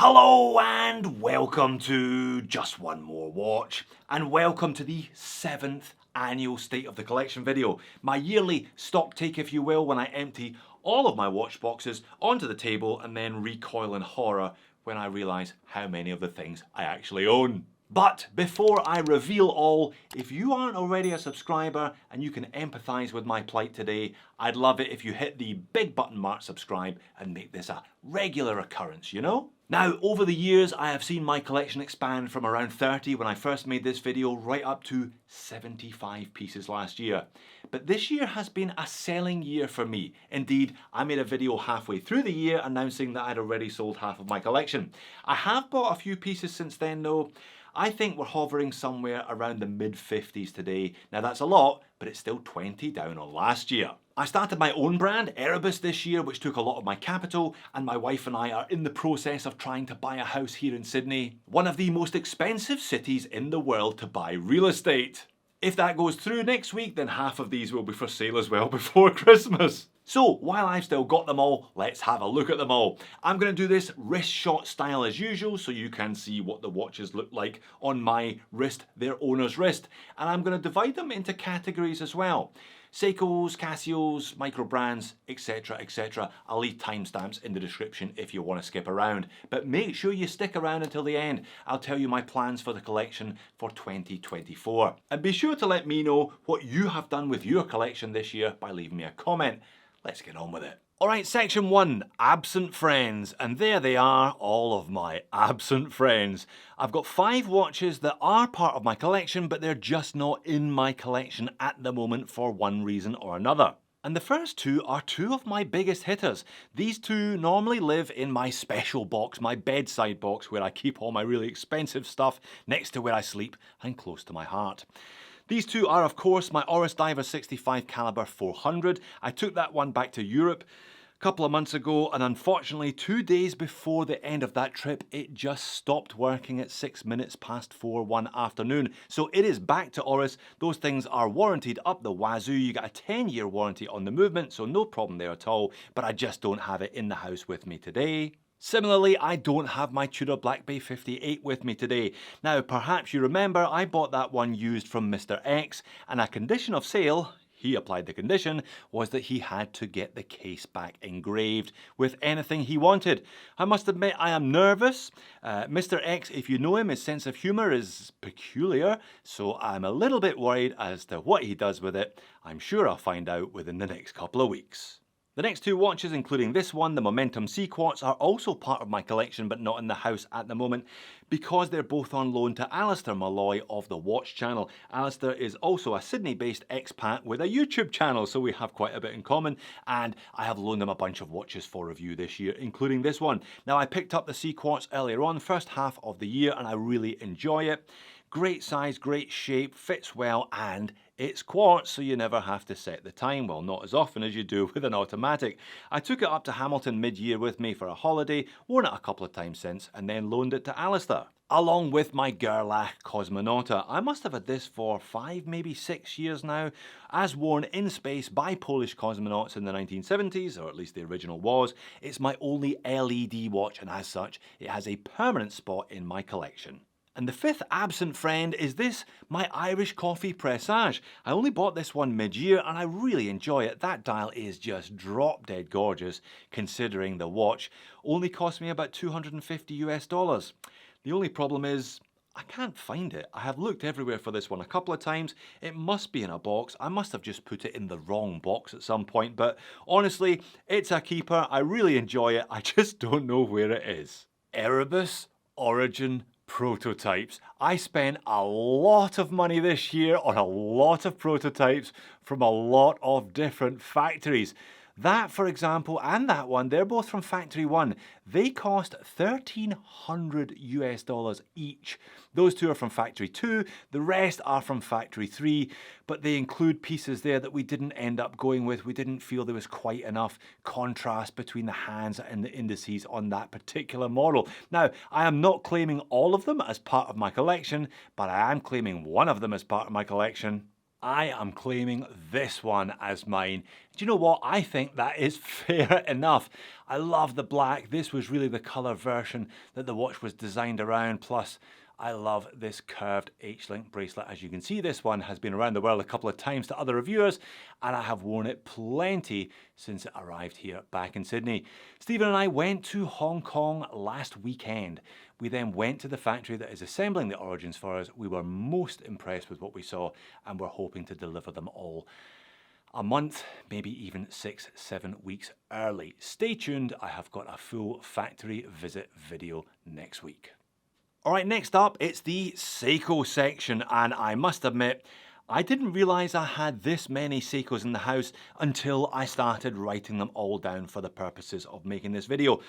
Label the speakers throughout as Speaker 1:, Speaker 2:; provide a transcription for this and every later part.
Speaker 1: Hello and welcome to Just One More Watch, and welcome to the 7th annual State of the Collection video, my yearly stock take if you will, when I empty all of my watch boxes onto the table and then recoil in horror when I realise how many of the things I actually own. But before I reveal all, if you aren't already a subscriber and you can empathise with my plight today, I'd love it if you hit the big button marked subscribe and make this a regular occurrence, you know? Now, over the years, I have seen my collection expand from around 30 when I first made this video right up to 75 pieces last year. But this year has been a selling year for me. Indeed, I made a video halfway through the year announcing that I'd already sold half of my collection. I have bought a few pieces since then though. I think we're hovering somewhere around the mid-50s today. Now that's a lot, but it's still 20 down on last year. I started my own brand, Erebus, this year, which took a lot of my capital, and my wife and I are in the process of trying to buy a house here in Sydney, one of the most expensive cities in the world to buy real estate. If that goes through next week, then half of these will be for sale as well before Christmas. So, while I've still got them all, let's have a look at them all. I'm going to do this wrist shot style as usual, so you can see what the watches look like on my wrist, their owner's wrist. And I'm going to divide them into categories as well. Seikos, Casios, Microbrands, etc, etc. I'll leave timestamps in the description if you want to skip around. But make sure you stick around until the end. I'll tell you my plans for the collection for 2024. And be sure to let me know what you have done with your collection this year by leaving me a comment. Let's get on with it. Alright, section 1, absent friends, and there they are, all of my absent friends. I've got 5 watches that are part of my collection, but they're just not in my collection at the moment for one reason or another. And the first 2 are 2 of my biggest hitters. These 2 normally live in my special box, my bedside box, where I keep all my really expensive stuff next to where I sleep and close to my heart. These 2 are of course my Oris Diver 65 caliber 400. I took that one back to Europe a couple of months ago, and unfortunately 2 days before the end of that trip it just stopped working at 6 minutes past 4 one afternoon. So it is back to Oris. Those things are warranted up the wazoo. You get a 10-year warranty on the movement, so no problem there at all, but I just don't have it in the house with me today. Similarly, I don't have my Tudor Black Bay 58 with me today. Now, perhaps you remember I bought that one used from Mr. X, and a condition of sale, he applied the condition, was that he had to get the case back engraved with anything he wanted. I must admit I am nervous. Mr. X, if you know him, his sense of humour is peculiar, so I'm a little bit worried as to what he does with it. I'm sure I'll find out within the next couple of weeks. The next 2 watches, including this one, the Momentum Sea Quartz, are also part of my collection but not in the house at the moment because they're both on loan to Alistair Malloy of the Watch Channel. Alistair is also a Sydney-based expat with a YouTube channel, so we have quite a bit in common, and I have loaned him a bunch of watches for review this year, including this one. Now, I picked up the Sea Quartz earlier on, first half of the year, and I really enjoy it. Great size, great shape, fits well, and it's quartz, so you never have to set the time. Well, not as often as you do with an automatic. I took it up to Hamilton mid-year with me for a holiday, worn it a couple of times since, and then loaned it to Alistair, along with my Gerlach Cosmonauta. I must have had this for 5, maybe 6 years now, as worn in space by Polish cosmonauts in the 1970s, or at least the original was. It's my only LED watch, and as such, it has a permanent spot in my collection. And the 5th absent friend is this, my Irish Coffee Pressage. I only bought this one mid-year and I really enjoy it. That dial is just drop dead gorgeous, considering the watch only cost me about $250 US. The only problem is I can't find it. I have looked everywhere for this one a couple of times. It must be in a box. I must have just put it in the wrong box at some point, but honestly, it's a keeper. I really enjoy it. I just don't know where it is. Erebus Origin prototypes. I spent a lot of money this year on a lot of prototypes from a lot of different factories. That, for example, and that one, they're both from Factory 1. They cost $1,300 US each. Those 2 are from Factory 2, the rest are from Factory 3, but they include pieces there that we didn't end up going with. We didn't feel there was quite enough contrast between the hands and the indices on that particular model. Now, I am not claiming all of them as part of my collection, but I am claiming one of them as part of my collection. I am claiming this one as mine. Do you know what? I think that is fair enough. I love the black. This was really the colour version that the watch was designed around. Plus, I love this curved H-link bracelet. As you can see, this one has been around the world a couple of times to other reviewers, and I have worn it plenty since it arrived here back in Sydney. Stephen and I went to Hong Kong last weekend. We then went to the factory that is assembling the Origins for us. We were most impressed with what we saw, and we're hoping to deliver them all a month, maybe even 6-7 weeks early. Stay tuned, I have got a full factory visit video next week. Alright, next up, it's the Seiko section, and I must admit, I didn't realise I had this many Seikos in the house until I started writing them all down for the purposes of making this video.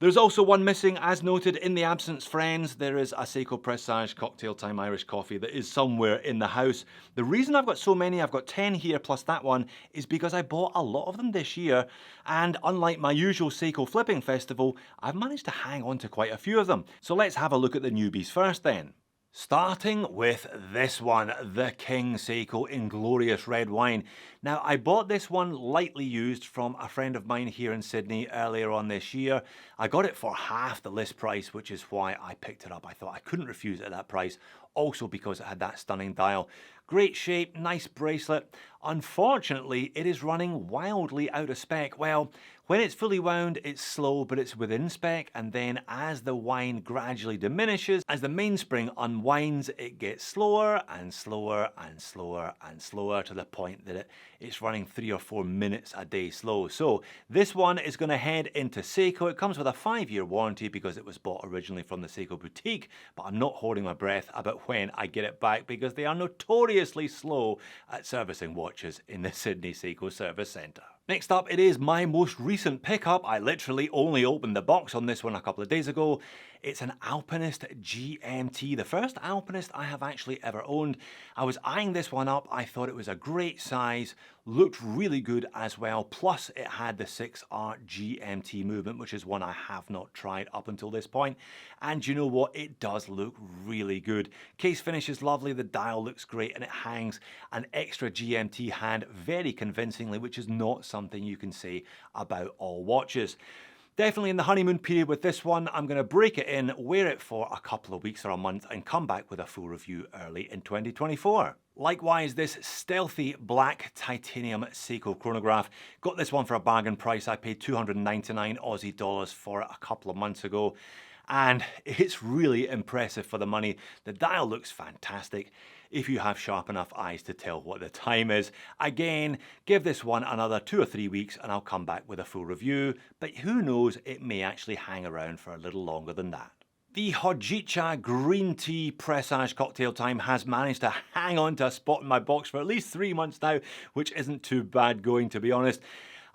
Speaker 1: There's also one missing, as noted in the absence friends. There is a Seiko Presage Cocktail Time Irish Coffee that is somewhere in the house. The reason I've got so many, I've got 10 here plus that one, is because I bought a lot of them this year, and unlike my usual Seiko flipping festival, I've managed to hang on to quite a few of them. So let's have a look at the newbies first then. Starting with this one, the King Seiko in glorious red wine. Now, I bought this one lightly used from a friend of mine here in Sydney earlier on this year. I got it for half the list price, which is why I picked it up. I thought I couldn't refuse it at that price, also because it had that stunning dial. Great shape, nice bracelet. Unfortunately, it is running wildly out of spec. Well, when it's fully wound, it's slow, but it's within spec, and then as the wine gradually diminishes, as the mainspring unwinds, it gets slower and slower and slower and slower to the point that it's running 3 or 4 minutes a day slow. So this one is going to head into Seiko. It comes with a 5-year warranty because it was bought originally from the Seiko boutique, but I'm not holding my breath about when I get it back because they are notoriously slow at servicing watches in the Sydney Seiko Service Centre. Next up, it is my most recent pickup. I literally only opened the box on this one a couple of days ago. It's an Alpinist GMT, the first Alpinist I have actually ever owned. I was eyeing this one up. I thought it was a great size, looked really good as well. Plus, it had the 6R GMT movement, which is one I have not tried up until this point. And you know what? It does look really good. Case finish is lovely, the dial looks great, and it hangs an extra GMT hand very convincingly, which is not something you can say about all watches. Definitely in the honeymoon period with this one. I'm going to break it in, wear it for a couple of weeks or a month, and come back with a full review early in 2024. Likewise, this stealthy black titanium Seiko chronograph. Got this one for a bargain price. I paid 299 Aussie dollars for it a couple of months ago. And it's really impressive for the money. The dial looks fantastic if you have sharp enough eyes to tell what the time is. Again, give this one another 2 or 3 weeks and I'll come back with a full review, but who knows, it may actually hang around for a little longer than that. The Hojicha Green Tea Presage Cocktail Time has managed to hang on to a spot in my box for at least 3 months now, which isn't too bad going, to be honest.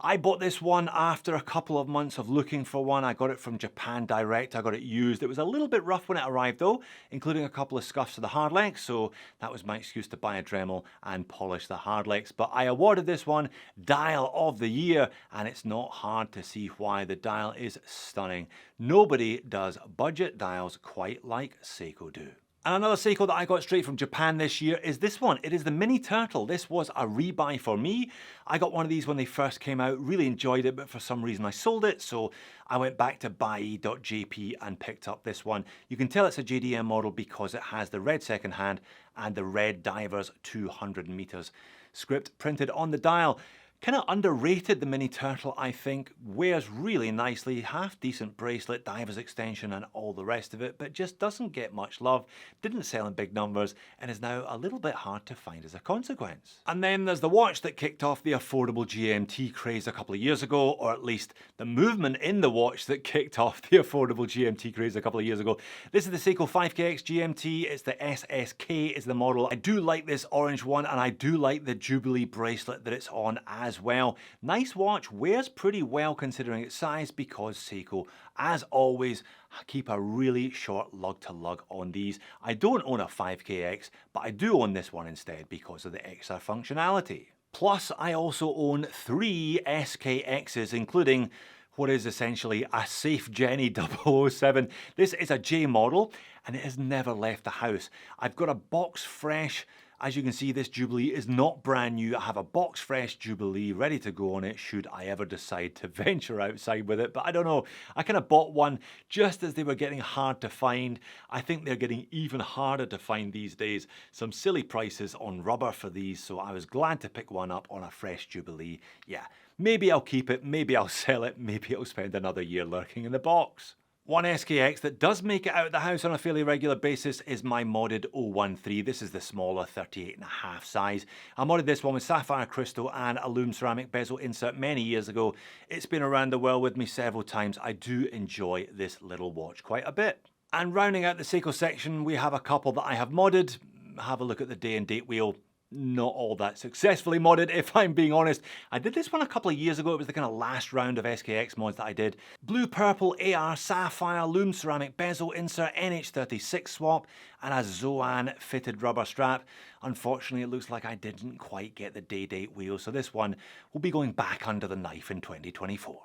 Speaker 1: I bought this one after a couple of months of looking for one. I got it from Japan direct. I got it used. It was a little bit rough when it arrived though, including a couple of scuffs to the hard legs, so that was my excuse to buy a Dremel and polish the hard legs. But I awarded this one Dial of the Year, and it's not hard to see why. The dial is stunning. Nobody does budget dials quite like Seiko do. And another Seiko that I got straight from Japan this year is this one. It is the Mini Turtle. This was a rebuy for me. I got one of these when they first came out, really enjoyed it, but for some reason I sold it, so I went back to buy.jp and picked up this one. You can tell it's a JDM model because it has the red second hand and the red Divers 200 meters script printed on the dial. Kind of underrated, the Mini Turtle, I think. Wears really nicely, half decent bracelet, divers extension and all the rest of it, but just doesn't get much love, didn't sell in big numbers, and is now a little bit hard to find as a consequence. And then there's the watch that kicked off the affordable GMT craze a couple of years ago, or at least the movement in the watch that kicked off the affordable GMT craze a couple of years ago. This is the Seiko 5KX GMT, it's the SSK is the model. I do like this orange one, and I do like the Jubilee bracelet that it's on as well. Nice watch, wears pretty well considering its size because Seiko, as always, keep a really short lug to lug on these. I don't own a 5KX, but I do own this one instead because of the extra functionality. Plus, I also own 3 SKXs, including what is essentially a Safe Jenny 007. This is a J model, and it has never left the house. I've got a box fresh As you can see, this Jubilee is not brand new. I have a box fresh Jubilee ready to go on it should I ever decide to venture outside with it. But I don't know, I kind of bought one just as they were getting hard to find. I think they're getting even harder to find these days. Some silly prices on rubber for these, so I was glad to pick one up on a fresh Jubilee. Yeah, maybe I'll keep it, maybe I'll sell it, maybe I'll spend another year lurking in the box. One SKX that does make it out of the house on a fairly regular basis is my modded 013. This is the smaller 38.5 size. I modded this one with sapphire crystal and a loom ceramic bezel insert many years ago. It's been around the world with me several times. I do enjoy this little watch quite a bit. And rounding out the Seiko section, we have a couple that I have modded. Have a look at the day and date wheel. Not all that successfully modded, if I'm being honest. I did this one a couple of years ago. It was the kind of last round of SKX mods that I did. Blue purple AR sapphire loom ceramic bezel insert NH36 swap and a Zoan fitted rubber strap. Unfortunately, it looks like I didn't quite get the day date wheel, so this one will be going back under the knife in 2024.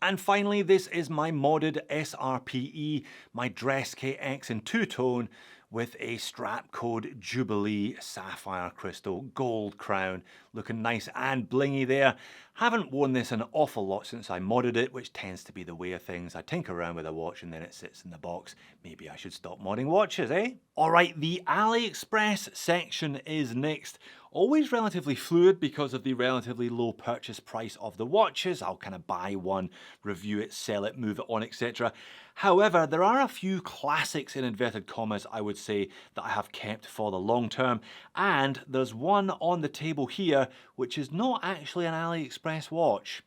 Speaker 1: And finally, this is my modded SRPE, my Dress KX in two-tone with a strap code Jubilee sapphire crystal gold crown, looking nice and blingy there. Haven't worn this an awful lot since I modded it, which tends to be the way of things. I tinker around with a watch and then it sits in the box. Maybe I should stop modding watches, eh? Alright, the AliExpress section is next. Always relatively fluid because of the relatively low purchase price of the watches. I'll kind of buy one, review it, sell it, move it on, etc. However, there are a few classics in inverted commas, I would say, that I have kept for the long term. And there's one on the table here, which is not actually an AliExpress watch.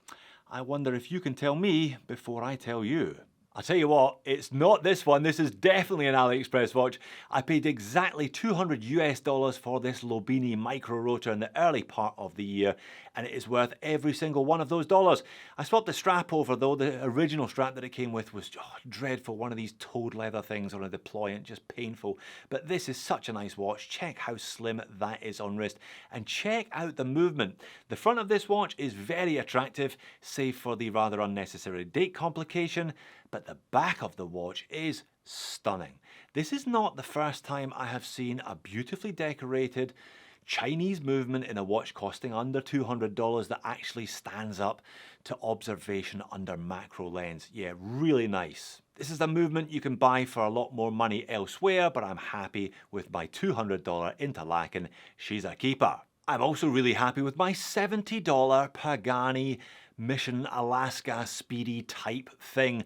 Speaker 1: I wonder if you can tell me before I tell you. I'll tell you what, it's not this one. This is definitely an AliExpress watch. I paid exactly $200 for this Lobini micro rotor in the early part of the year, and it is worth every single one of those dollars. I swapped the strap over though. The original strap that it came with was dreadful. One of these toad leather things on a deployant, just painful. But this is such a nice watch. Check how slim that is on wrist, and check out the movement. The front of this watch is very attractive, save for the rather unnecessary date complication. But the back of the watch is stunning. This is not the first time I have seen a beautifully decorated Chinese movement in a watch costing under $200 that actually stands up to observation under macro lens. Yeah, really nice. This is a movement you can buy for a lot more money elsewhere, but I'm happy with my $200 interlaken. She's a keeper. I'm also really happy with my $70 Pagani Mission Alaska Speedy type thing.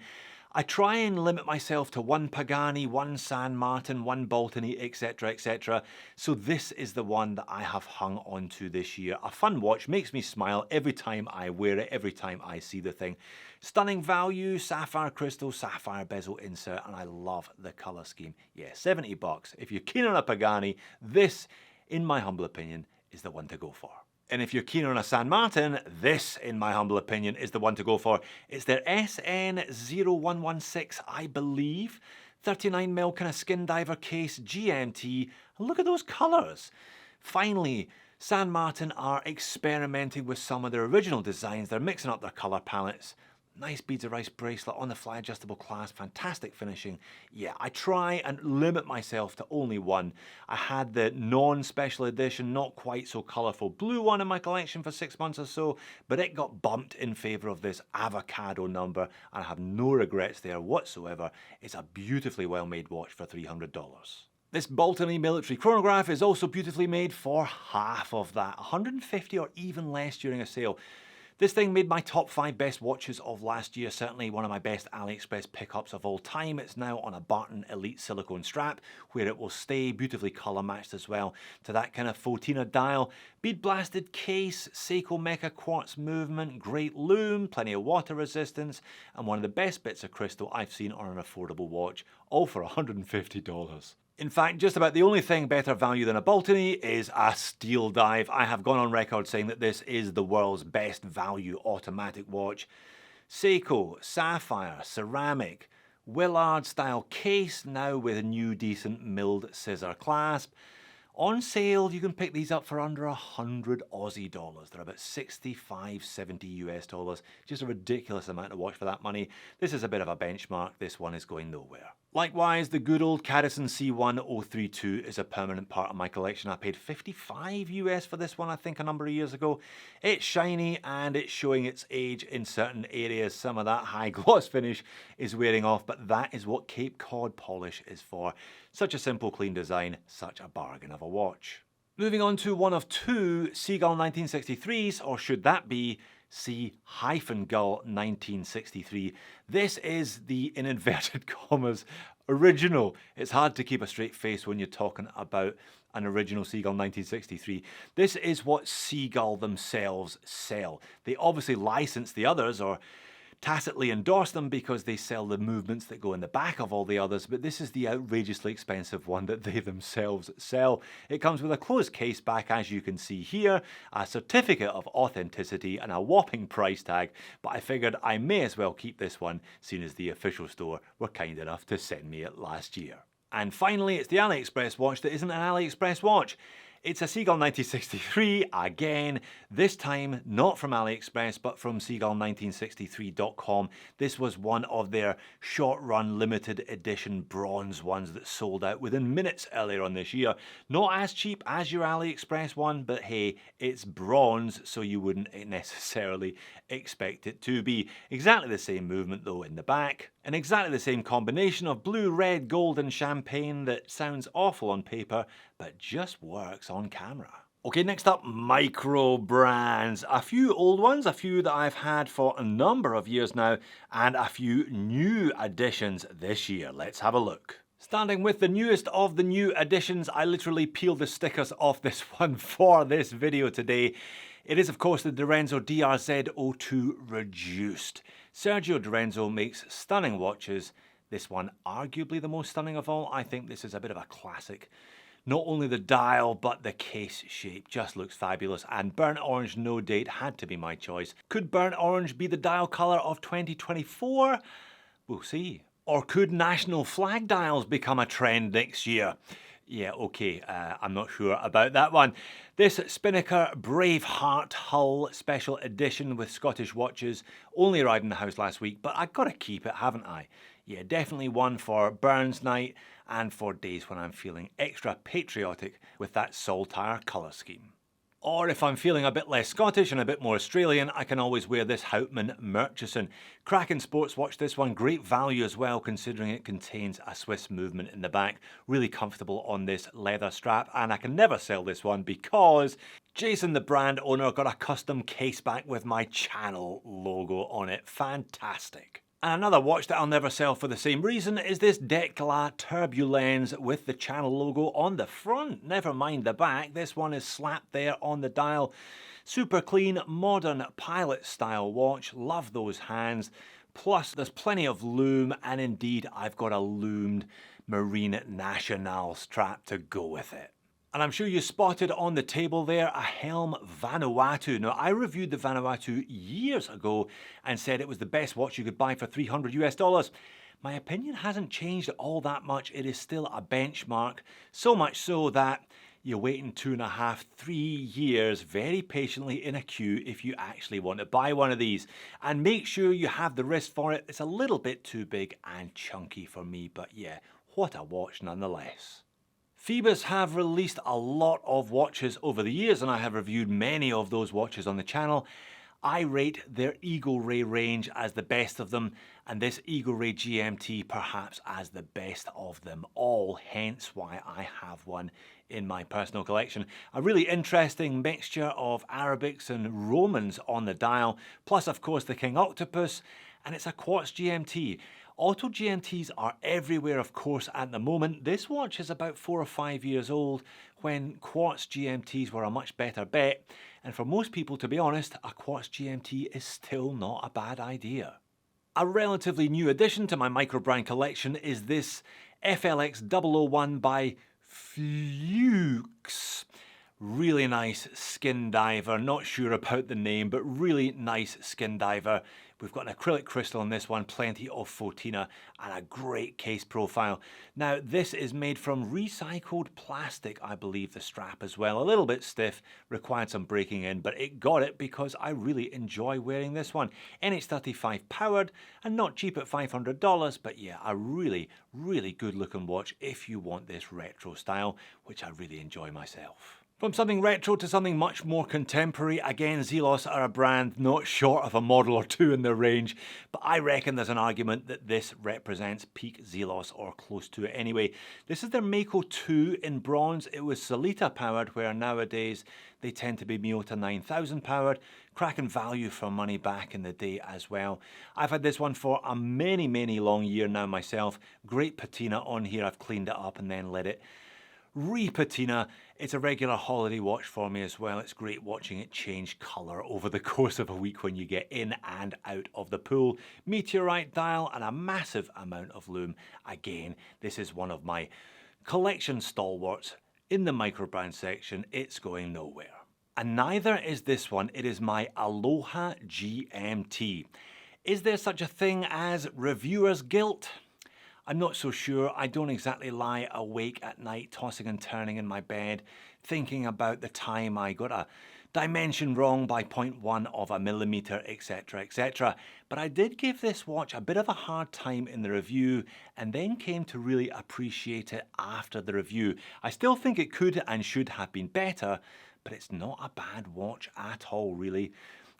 Speaker 1: I try and limit myself to one Pagani, one San Martin, one Baltony, etc, etc. So this is the one that I have hung onto this year. A fun watch, makes me smile every time I wear it, every time I see the thing. Stunning value, sapphire crystal, sapphire bezel insert, and I love the colour scheme. Yeah, 70 bucks. If you're keen on a Pagani, this, in my humble opinion, is the one to go for. And if you're keen on a San Martin, this, in my humble opinion, is the one to go for. It's their SN0116, I believe. 39mm kind of skin diver case, GMT. And look at those colours. Finally, San Martin are experimenting with some of their original designs. They're mixing up their colour palettes. Nice beads of rice bracelet on the fly adjustable clasp, fantastic finishing. Yeah, I try and limit myself to only one. I had the non-special edition, not quite so colourful blue one in my collection for 6 months or so, but it got bumped in favour of this avocado number, and I have no regrets there whatsoever. It's a beautifully well made watch for $300. This Baltony military chronograph is also beautifully made for half of that, $150 or even less during a sale. This thing made my top 5 best watches of last year, certainly one of my best AliExpress pickups of all time. It's now on a Barton Elite silicone strap, where it will stay beautifully colour matched as well to that kind of Fotina dial. Bead blasted case, Seiko Mecha quartz movement, great loom, plenty of water resistance, and one of the best bits of crystal I've seen on an affordable watch, all for $150. In fact, just about the only thing better value than a Baltony is a steel dive. I have gone on record saying that this is the world's best value automatic watch. Seiko, sapphire, ceramic, Willard style case, now with a new decent milled scissor clasp. On sale, you can pick these up for under 100 Aussie dollars. They're about 65, 70 US dollars. Just a ridiculous amount of watch for that money. This is a bit of a benchmark. This one is going nowhere. Likewise, the good old Cadison C1032 is a permanent part of my collection. I paid $55 US for this one, I think, a number of years ago. It's shiny and it's showing its age in certain areas. Some of that high gloss finish is wearing off, but that is what Cape Cod polish is for. Such a simple, clean design, such a bargain of a watch. Moving on to one of two SEA-GULL 1963s, or should that be SEA-GULL 1963. This is the, in inverted commas, original. It's hard to keep a straight face when you're talking about an original SEA-GULL 1963. This is what SEA-GULL themselves sell. They obviously license the others or tacitly endorse them because they sell the movements that go in the back of all the others, but this is the outrageously expensive one that they themselves sell. It comes with a closed case back, as you can see here, a certificate of authenticity and a whopping price tag, but I figured I may as well keep this one, seeing as the official store were kind enough to send me it last year. And finally, it's the AliExpress watch that isn't an AliExpress watch. It's a SEA-GULL 1963, again, this time not from AliExpress, but from SEA-GULL1963.com. This was one of their short-run limited edition bronze ones that sold out within minutes earlier on this year. Not as cheap as your AliExpress one, but hey, it's bronze, so you wouldn't necessarily expect it to be. Exactly the same movement though in the back, and exactly the same combination of blue, red, gold and champagne that sounds awful on paper, but just works on camera. Okay, next up, Microbrands. A few old ones, a few that I've had for a number of years now, and a few new additions this year. Let's have a look. Starting with the newest of the new additions, I literally peeled the stickers off this one for this video today. It is, of course, the Dorenzo DRZ02 Reduced. Sergio Dorenzo makes stunning watches. This one, arguably the most stunning of all. I think this is a bit of a classic. Not only the dial, but the case shape just looks fabulous, and burnt orange no date had to be my choice. Could burnt orange be the dial colour of 2024? We'll see. Or could national flag dials become a trend next year? Yeah, okay, I'm not sure about that one. This Spinnaker Braveheart Hull Special Edition with Scottish watches only arrived in the house last week, but I've got to keep it, haven't I? Yeah, definitely one for Burns night and for days when I'm feeling extra patriotic with that saltire colour scheme. Or if I'm feeling a bit less Scottish and a bit more Australian, I can always wear this Houtman Murchison. Cracking sports watch, this one. Great value as well, considering it contains a Swiss movement in the back. Really comfortable on this leather strap, and I can never sell this one because Jason, the brand owner, got a custom case back with my channel logo on it. Fantastic. And another watch that I'll never sell for the same reason is this Decla Turbulens with the channel logo on the front. Never mind the back, this one is slapped there on the dial. Super clean, modern pilot style watch, love those hands. Plus there's plenty of lume, and indeed I've got a lumed Marine National strap to go with it. And I'm sure you spotted on the table there a Helm Vanuatu. Now, I reviewed the Vanuatu years ago and said it was the best watch you could buy for $300 US. My opinion hasn't changed all that much. It is still a benchmark, so much so that you're waiting 2.5, 3 years very patiently in a queue if you actually want to buy one of these. And make sure you have the wrist for it. It's a little bit too big and chunky for me, but yeah, what a watch nonetheless. Phoebus have released a lot of watches over the years, and I have reviewed many of those watches on the channel. I rate their Eagle Ray range as the best of them, and this Eagle Ray GMT perhaps as the best of them all, hence why I have one in my personal collection. A really interesting mixture of Arabics and Romans on the dial, plus of course the King Octopus, and it's a quartz GMT. Auto GMTs are everywhere, of course, at the moment. This watch is about 4 or 5 years old when quartz GMTs were a much better bet. And for most people, to be honest, a quartz GMT is still not a bad idea. A relatively new addition to my Microbrand collection is this FLX 001 by Fuchs. Really nice skin diver, not sure about the name, but really nice skin diver. We've got an acrylic crystal on this one, plenty of photina, and a great case profile. Now, this is made from recycled plastic, I believe, the strap as well. A little bit stiff, required some breaking in, but it got it because I really enjoy wearing this one. NH35 powered, and not cheap at $500, but yeah, a really, really good looking watch if you want this retro style, which I really enjoy myself. From something retro to something much more contemporary, again, Zelos are a brand not short of a model or two in their range, but I reckon there's an argument that this represents peak Zelos or close to it anyway. This is their Mako 2 in bronze. It was Solita powered, where nowadays they tend to be Miyota 9000 powered. Cracking value for money back in the day as well. I've had this one for a many long year now myself. Great patina on here. I've cleaned it up and then let it re-patina. It's a regular holiday watch for me as well. It's great watching it change colour over the course of a week when you get in and out of the pool. Meteorite dial and a massive amount of lume. Again, this is one of my collection stalwarts in the Microbrands section. It's going nowhere. And neither is this one. It is my Aloha GMT. Is there such a thing as reviewer's guilt? I'm not so sure. I don't exactly lie awake at night tossing and turning in my bed thinking about the time I got a dimension wrong by 0.1 of a millimeter, etc, etc. But I did give this watch a bit of a hard time in the review and then came to really appreciate it after the review. I still think it could and should have been better, but it's not a bad watch at all really.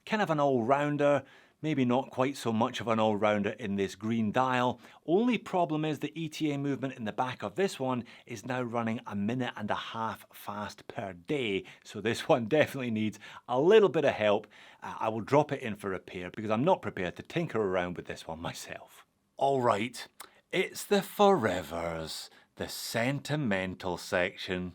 Speaker 1: Kind of an all-rounder. Maybe not quite so much of an all-rounder in this green dial. Only problem is the ETA movement in the back of this one is now running 1.5 minutes fast per day. So this one definitely needs a little bit of help. I will drop it in for repair because I'm not prepared to tinker around with this one myself. All right, it's the forevers, the sentimental section.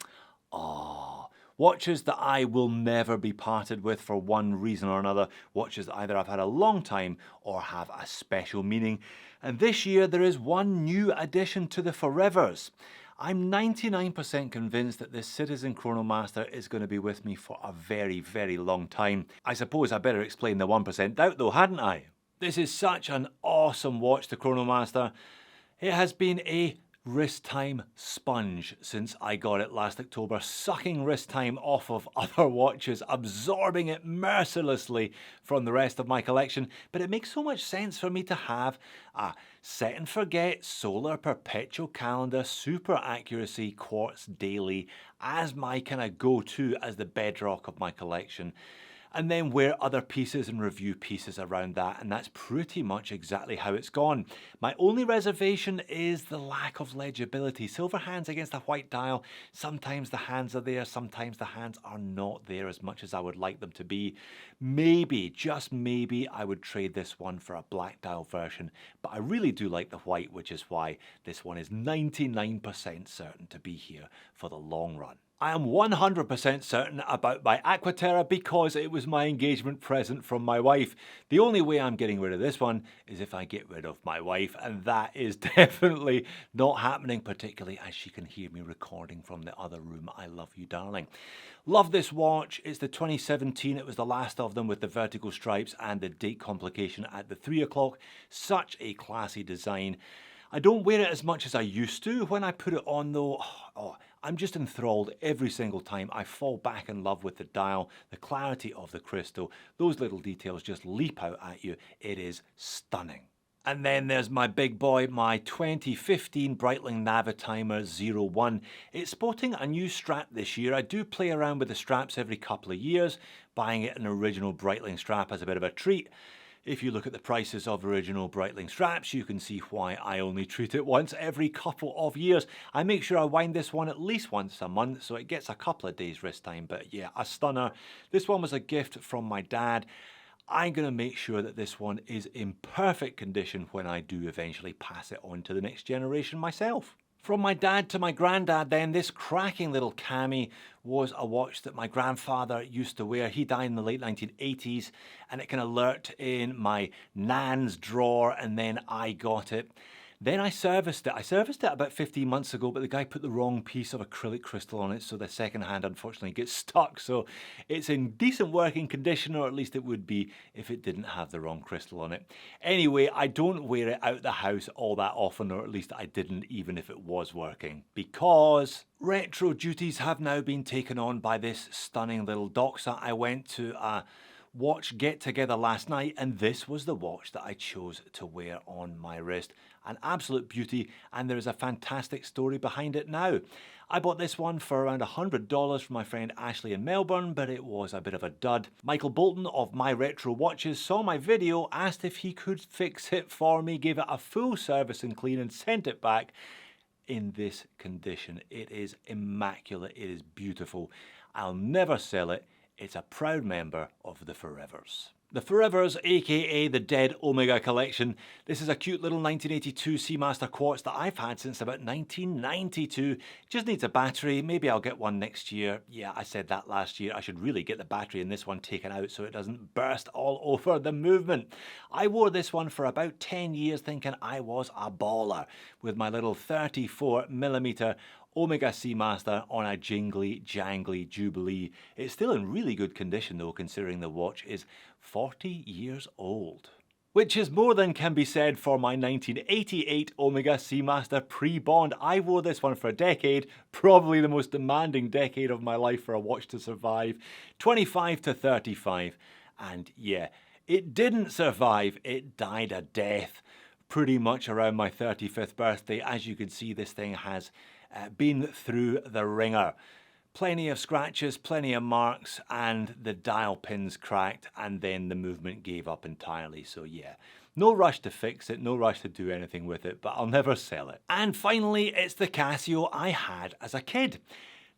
Speaker 1: Watches that I will never be parted with for one reason or another. Watches that either I've had a long time or have a special meaning. And this year there is one new addition to the forevers. I'm 99% convinced that this Citizen Chronomaster is going to be with me for a very long time. I suppose I better explain the 1% doubt though, hadn't I? This is such an awesome watch, the Chronomaster. It has been a wrist time sponge since I got it last October, sucking wrist time off of other watches, absorbing it mercilessly from the rest of my collection. But it makes so much sense for me to have a set and forget solar perpetual calendar, super accuracy quartz daily as my kind of go-to, as the bedrock of my collection. And then wear other pieces and review pieces around that, and that's pretty much exactly how it's gone. My only reservation is the lack of legibility. Silver hands against a white dial. Sometimes the hands are there, sometimes the hands are not there as much as I would like them to be. Maybe, just maybe, I would trade this one for a black dial version, but I really do like the white, which is why this one is 99% certain to be here for the long run. I am 100% certain about my Aquaterra because it was my engagement present from my wife. The only way I'm getting rid of this one is if I get rid of my wife, and that is definitely not happening, particularly as she can hear me recording from the other room. I love you, darling. Love this watch. It's the 2017. It was the last of them with the vertical stripes and the date complication at the 3 o'clock. Such a classy design. I don't wear it as much as I used to. When I put it on though, I'm just enthralled every single time. I fall back in love with the dial, the clarity of the crystal. Those little details just leap out at you. It is stunning. And then there's my big boy, my 2015 Breitling Navitimer 01. It's sporting a new strap this year. I do play around with the straps every couple of years, buying it an original Breitling strap as a bit of a treat. If you look at the prices of original Breitling straps, you can see why I only treat it once every couple of years. I make sure I wind this one at least once a month, so it gets a couple of days wrist time. But yeah, a stunner. This one was a gift from my dad. I'm going to make sure that this one is in perfect condition when I do eventually pass it on to the next generation myself. From my dad to my granddad then, this cracking little cami was a watch that my grandfather used to wear. He died in the late 1980s and it kind of lurked in my nan's drawer and then I got it. Then I serviced it. I serviced it about 15 months ago, but the guy put the wrong piece of acrylic crystal on it, so the second hand unfortunately gets stuck. So it's in decent working condition, or at least it would be if it didn't have the wrong crystal on it. Anyway, I don't wear it out the house all that often, or at least I didn't even if it was working, because retro duties have now been taken on by this stunning little doxa. I went to a watch get together last night, and this was the watch that I chose to wear on my wrist. An absolute beauty, and there is a fantastic story behind it now. I bought this one for around $100 from my friend Ashley in Melbourne, but it was a bit of a dud. Michael Bolton of My Retro Watches saw my video, asked if he could fix it for me, gave it a full service and clean, and sent it back in this condition. It is immaculate, it is beautiful. I'll never sell it. It's a proud member of the Forevers. The Forevers, aka the Dead Omega collection. This is a cute little 1982 Seamaster quartz that I've had since about 1992. Just needs a battery. Maybe I'll get one next year. Yeah, I said that last year. I should really get the battery in this one taken out so it doesn't burst all over the movement. I wore this one for about 10 years thinking I was a baller with my little 34mm Omega Seamaster on a jingly jangly Jubilee. It's still in really good condition though, considering the watch is 40 years old. Which is more than can be said for my 1988 Omega Seamaster pre-bond. I wore this one for a decade, probably the most demanding decade of my life for a watch to survive. 25 to 35. And yeah, it didn't survive, it died a death pretty much around my 35th birthday. As you can see, this thing has been through the ringer. Plenty of scratches, plenty of marks, and the dial pins cracked, and then the movement gave up entirely. So yeah, no rush to fix it, no rush to do anything with it, but I'll never sell it. And finally, it's the Casio I had as a kid.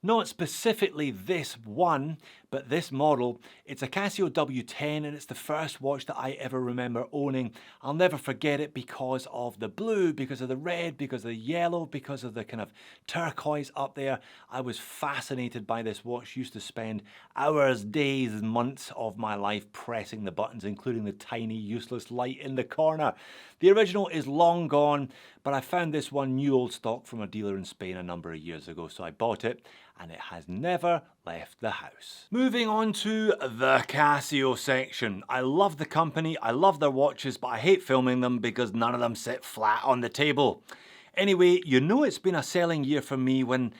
Speaker 1: Not specifically this one, but this model. It's a Casio W10, and it's the first watch that I ever remember owning. I'll never forget it because of the blue, because of the red, because of the yellow, because of the kind of turquoise up there. I was fascinated by this watch. Used to spend hours, days, months of my life pressing the buttons, including the tiny useless light in the corner. The original is long gone, but I found this one new old stock from a dealer in Spain a number of years ago, so I bought it, and it has never left the house. Moving on to the Casio section. I love the company, I love their watches, but I hate filming them because none of them sit flat on the table. Anyway, you know it's been a selling year for me when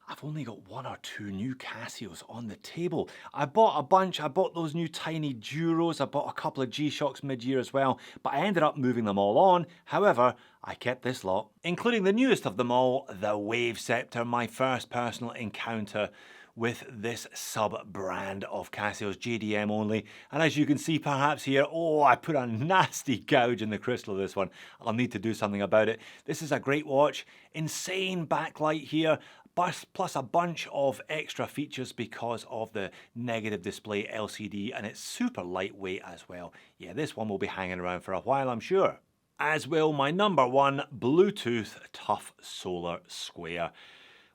Speaker 1: I've only got one or two new Casios on the table. I bought a bunch. I bought those new tiny Duros. I bought a couple of G-Shocks mid-year as well, but I ended up moving them all on. However, I kept this lot, including the newest of them all, the Wave Scepter, my first personal encounter with this sub-brand of Casio's, JDM only. And as you can see perhaps here, oh, I put a nasty gouge in the crystal of this one. I'll need to do something about it. This is a great watch. Insane backlight here, plus a bunch of extra features because of the negative display LCD, and it's super lightweight as well. Yeah, this one will be hanging around for a while, I'm sure. As will my number one Bluetooth Tough Solar Square.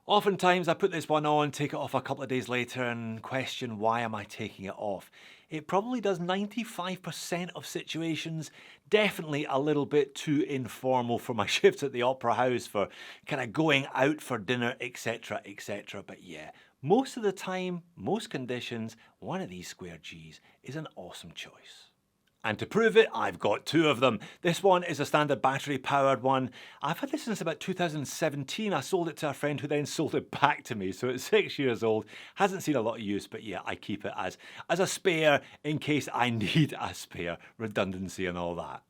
Speaker 1: Oftentimes I put this one on, take it off a couple of days later and question why am I taking it off. It probably does 95% of situations, definitely a little bit too informal for my shifts at the Opera House, for kind of going out for dinner, etc, etc. But yeah, most of the time, most conditions, one of these Square Gs is an awesome choice. And to prove it, I've got two of them. This one is a standard battery powered one. I've had this since about 2017. I sold it to a friend who then sold it back to me. So it's 6 years old. Hasn't seen a lot of use, but yeah, I keep it as a spare in case I need a spare. Redundancy and all that.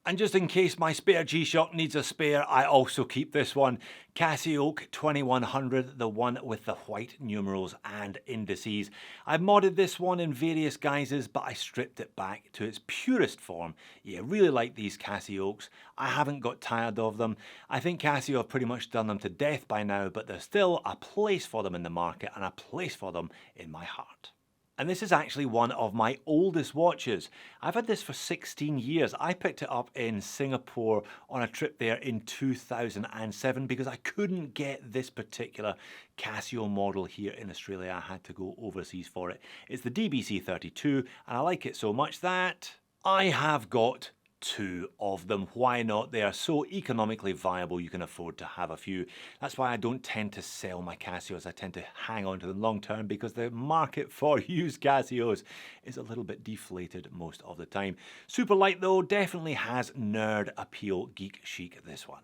Speaker 1: And just in case my spare G-Shock needs a spare, I also keep this one. Casio 2100, the one with the white numerals and indices. I modded this one in various guises, but I stripped it back to its purest form. Yeah, really like these Casios. I haven't got tired of them. I think Casio have pretty much done them to death by now, but there's still a place for them in the market and a place for them in my heart. And this is actually one of my oldest watches. I've had this for 16 years. I picked it up in Singapore on a trip there in 2007 because I couldn't get this particular Casio model here in Australia. I had to go overseas for it. It's the DBC32, and I like it so much that I have got 2 of them. Why not? They are so economically viable you can afford to have a few. That's why I don't tend to sell my Casios. I tend to hang on to them long term because the market for used Casios is a little bit deflated most of the time. Super light though, definitely has nerd appeal, geek chic this one.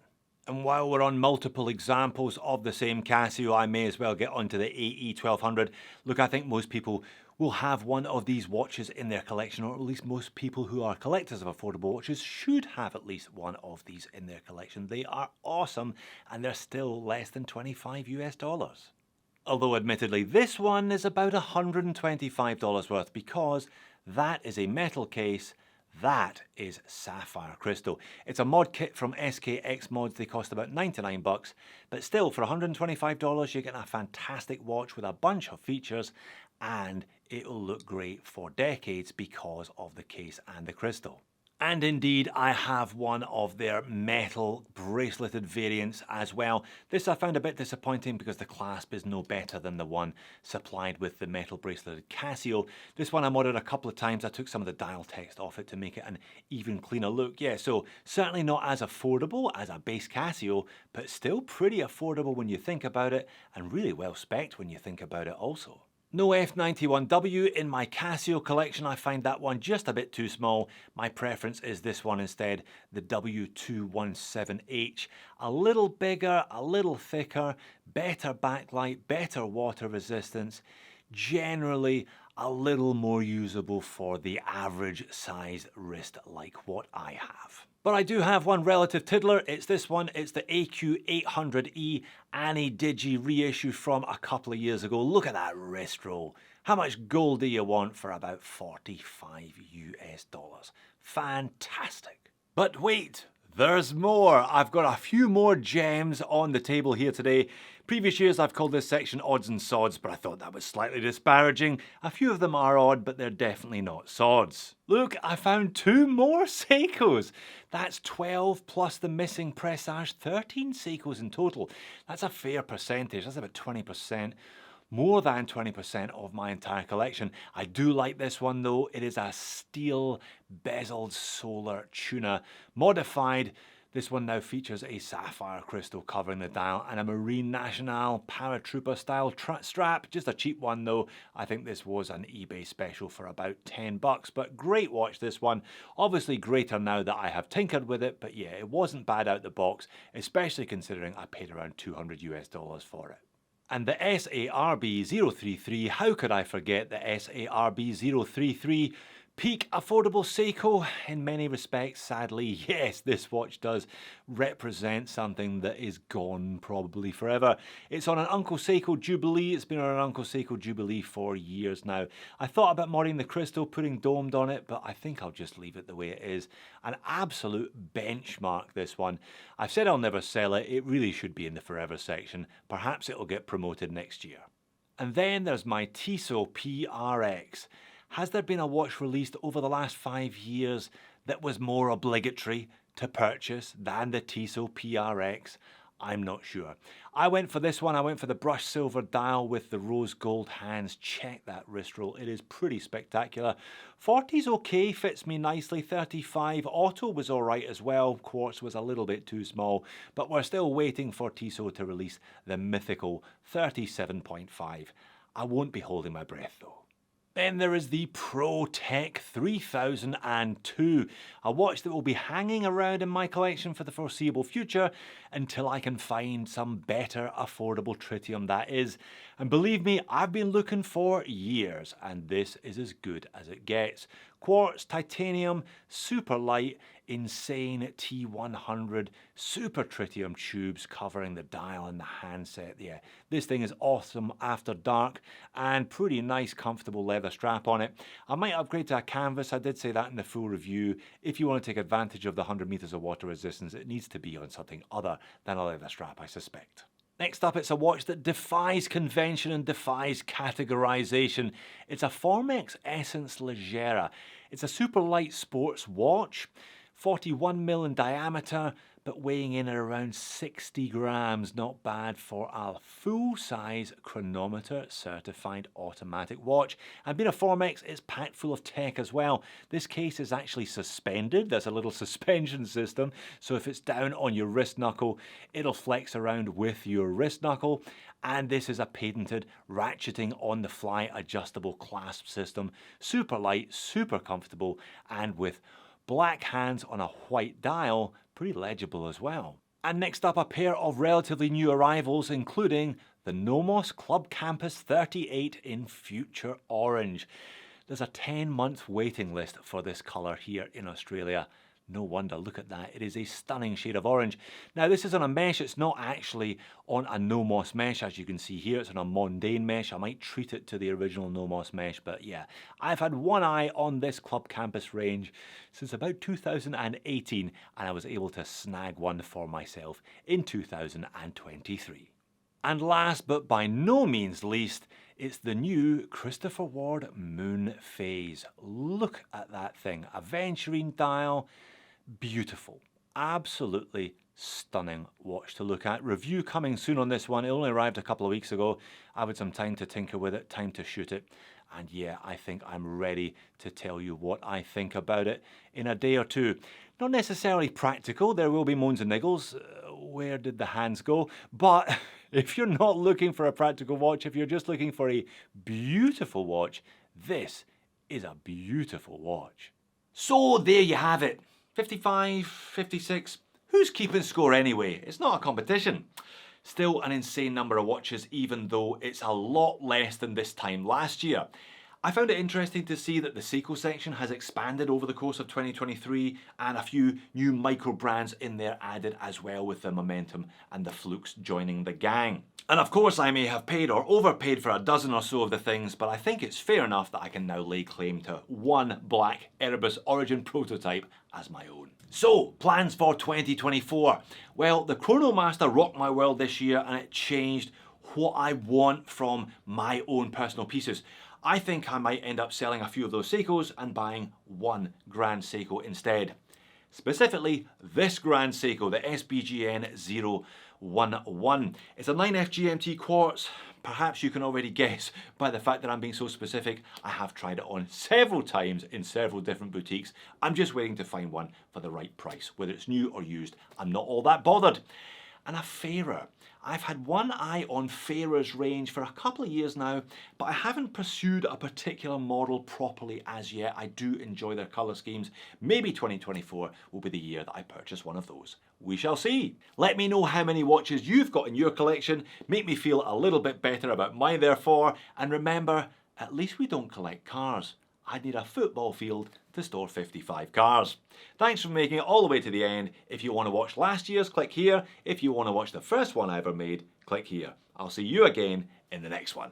Speaker 1: And while we're on multiple examples of the same Casio, I may as well get onto the AE1200. Look, I think most people will have one of these watches in their collection, or at least most people who are collectors of affordable watches should have at least one of these in their collection. They are awesome, and they're still less than $25 US. Although admittedly, this one is about $125 worth because that is a metal case. That is sapphire crystal. It's a mod kit from SKX Mods. They cost about 99 bucks, but still for $125 you're getting a fantastic watch with a bunch of features, and it'll look great for decades because of the case and the crystal. And indeed, I have one of their metal braceleted variants as well. This I found a bit disappointing because the clasp is no better than the one supplied with the metal braceleted Casio. This one I modded a couple of times. I took some of the dial text off it to make it an even cleaner look. Yeah, so certainly not as affordable as a base Casio, but still pretty affordable when you think about it, and really well spec'd when you think about it also. No F91W in my Casio collection. I find that one just a bit too small. My preference is this one instead, the W217H. A little bigger, a little thicker, better backlight, better water resistance. Generally a little more usable for the average size wrist like what I have. But I do have one relative tiddler. It's this one. It's the AQ800E Annie Digi reissue from a couple of years ago. Look at that wrist roll. How much gold do you want for about $45 US? Fantastic. But wait, there's more. I've got a few more gems on the table here today. Previous years I've called this section odds and sods, but I thought that was slightly disparaging. A few of them are odd, but they're definitely not sods. Look, I found 2 more Seikos. That's 12 plus the missing Presage, 13 Seikos in total. That's a fair percentage. That's about 20%. More than 20% of my entire collection. I do like this one though. It is a steel bezeled solar tuner modified. This one now features a sapphire crystal covering the dial and a Marine Nationale paratrooper style strap. Just a cheap one though. I think this was an eBay special for about 10 bucks, but great watch this one. Obviously greater now that I have tinkered with it, but yeah, it wasn't bad out the box, especially considering I paid around $200 US for it. And the SARB033, how could I forget the SARB033? Peak affordable Seiko in many respects, sadly. Yes, this watch does represent something that is gone probably forever. It's on an Uncle Seiko Jubilee. It's been on an Uncle Seiko Jubilee for years now. I thought about modding the crystal, putting domed on it, but I think I'll just leave it the way it is. An absolute benchmark, this one. I've said I'll never sell it. It really should be in the forever section. Perhaps it'll get promoted next year. And then there's my Tissot PRX. Has there been a watch released over the last 5 years that was more obligatory to purchase than the Tissot PRX? I'm not sure. I went for this one. I went for the brushed silver dial with the rose gold hands. Check that wrist roll. It is pretty spectacular. 40's okay, fits me nicely. 35 auto was all right as well. Quartz was a little bit too small, but we're still waiting for Tissot to release the mythical 37.5. I won't be holding my breath though. Then there is the ProTech 3002, a watch that will be hanging around in my collection for the foreseeable future until I can find some better affordable tritium that is. And believe me, I've been looking for years, and this is as good as it gets. Quartz, titanium, super light, insane T100, super tritium tubes covering the dial and the handset. Yeah, this thing is awesome after dark, and pretty nice comfortable leather strap on it. I might upgrade to a canvas. I did say that in the full review. If you want to take advantage of the 100 meters of water resistance, it needs to be on something other than a leather strap, I suspect. Next up, it's a watch that defies convention and defies categorization. It's a Formex Essence Legera. It's a super light sports watch, 41mm in diameter, but weighing in at around 60 grams. Not bad for a full-size chronometer certified automatic watch. And being a Formex, it's packed full of tech as well. This case is actually suspended. There's a little suspension system, so if it's down on your wrist knuckle, it'll flex around with your wrist knuckle. And this is a patented ratcheting on the fly adjustable clasp system. Super light, super comfortable, and with black hands on a white dial, pretty legible as well. And next up, a pair of relatively new arrivals, including the Nomos Club Campus 38 in Future Orange. There's a 10-month waiting list for this colour here in Australia. No wonder, look at that. It is a stunning shade of orange. Now, this is on a mesh. It's not actually on a Nomos mesh, as you can see here. It's on a Mondane mesh. I might treat it to the original Nomos mesh, but yeah. I've had one eye on this Club Campus range since about 2018, and I was able to snag one for myself in 2023. And last, but by no means least, it's the new Christopher Ward Moon Phase. Look at that thing. Aventurine dial. Beautiful. Absolutely stunning watch to look at. Review coming soon on this one. It only arrived a couple of weeks ago. I've had some time to tinker with it, time to shoot it. And yeah, I think I'm ready to tell you what I think about it in a day or two. Not necessarily practical. There will be moans and niggles. Where did the hands go? But if you're not looking for a practical watch, if you're just looking for a beautiful watch, this is a beautiful watch. So there you have it. 55, 56. Who's keeping score anyway? It's not a competition. Still an insane number of watches, even though it's a lot less than this time last year. I found it interesting to see that the Seiko section has expanded over the course of 2023, and a few new micro brands in there added as well, with the Momentum and the Flukes joining the gang. And of course I may have paid or overpaid for a dozen or so of the things, but I think it's fair enough that I can now lay claim to one black Erebus Origin prototype as my own. So, plans for 2024. Well, the Chronomaster rocked my world this year, and it changed what I want from my own personal pieces. I think I might end up selling a few of those Seikos and buying one Grand Seiko instead. Specifically, this Grand Seiko, the SBGN 011. It's a 9F GMT quartz. Perhaps you can already guess by the fact that I'm being so specific. I have tried it on several times in several different boutiques. I'm just waiting to find one for the right price. Whether it's new or used, I'm not all that bothered. And a fairer. I've had one eye on Fairer's range for a couple of years now, but I haven't pursued a particular model properly as yet. I do enjoy their colour schemes. Maybe 2024 will be the year that I purchase one of those. We shall see. Let me know how many watches you've got in your collection. Make me feel a little bit better about mine therefore. And remember, at least we don't collect cars. I'd need a football field to store 55 cars. Thanks for making it all the way to the end. If you want to watch last year's, click here. If you want to watch the first one I ever made, click here. I'll see you again in the next one.